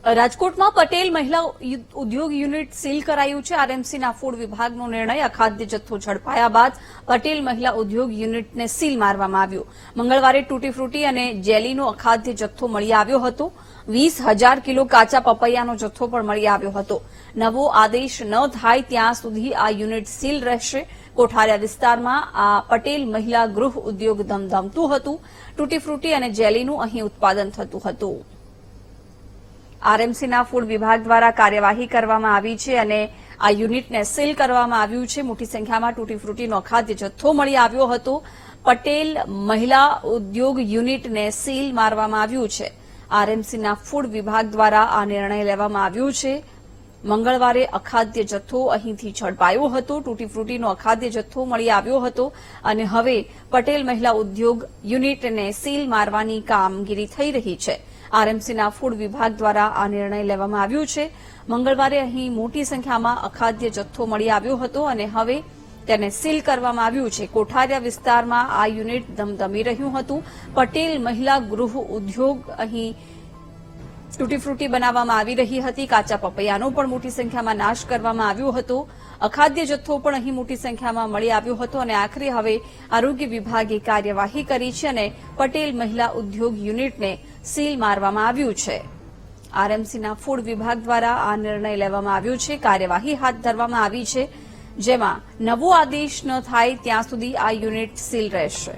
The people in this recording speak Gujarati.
રાજકોટમાં પટેલ મહિલા ઉદ્યોગ યુનિટ સીલ કરાયું છે। આરએમસીના ફૂડ વિભાગનો નિર્ણય અખાદ્ય જથ્થો ઝડપાયા બાદ પટેલ મહિલા ઉદ્યોગ યુનિટને સીલ મારવામાં આવ્યું। મંગળવારે તૂટી ફ્રૂટી અને જેલીનો અખાદ્ય જથ્થો મળી આવ્યો હતો। 20,000 કિલો કાચા પપૈયાનો જથ્થો પણ મળી આવ્યો હતો। નવો આદેશ ન થાય ત્યાં સુધી આ યુનિટ સીલ રહેશે। કોઠારિયા વિસ્તારમાં આ પટેલ મહિલા ગૃહ ઉદ્યોગ ધમધમતું હતું। તૂટી ફ્રૂટી અને જેલીનું અહીં ઉત્પાદન થતું હતું। આરએમસીના ફૂડ વિભાગ દ્વારા કાર્યવાહી કરવામાં આવી છે અને આ યુનિટને સીલ કરવામાં આવ્યું છે। મોટી સંખ્યામાં તૂટી ફ્રૂટીનો અખાદ્ય જથ્થો મળી આવ્યો હતો। પટેલ મહિલા ઉદ્યોગ યુનિટને સીલ મારવામાં આવ્યું છે। આરએમસીના ફૂડ વિભાગ દ્વારા આ નિર્ણય લેવામાં આવ્યો છે। મંગળવારે અખાદ્ય જથ્થો અહીંથી ઝડપાયો હતો। તૂટી ફ્રૂટીનો અખાદ્ય જથ્થો મળી આવ્યો હતો અને હવે પટેલ મહિલા ઉદ્યોગ યુનિટને સીલ મારવાની કામગીરી થઈ રહી છે। આરએમસીના ફૂડ વિભાગ દ્વારા આ નિર્ણય લેવામાં આવ્યો છે। મંગળવારે અહીં મોટી સંખ્યામાં અખાદ્ય જથ્થો મળી આવ્યો હતો અને હવે તેને સીલ કરવામાં આવ્યું છે। કોઠારિયા વિસ્તારમાં આ યુનિટ ધમધમી રહ્યું હતું। પટેલ મહિલા ગૃહ ઉદ્યોગ અહીં તૂટી ફ્રૂટી બનાવવામાં આવી રહી હતી। કાચા પપૈયાનો પણ મોટી સંખ્યામાં નાશ કરવામાં આવ્યો હતો। અખાદ્ય જથ્થો પણ અહીં મોટી સંખ્યામાં મળી આવ્યો હતો અને આખરે હવે આરોગ્ય વિભાગે કાર્યવાહી કરી છે અને પટેલ મહિલા ઉદ્યોગ યુનિટને સીલ મારવામાં આવ્યું છે। આરએમસીના ફૂડ વિભાગ દ્વારા આ નિર્ણય લેવામાં આવ્યો છે। કાર્યવાહી હાથ ધરવામાં આવી છે, જેમાં નવો આદેશ ન થાય ત્યાં સુધી આ યુનિટ સીલ રહેશે।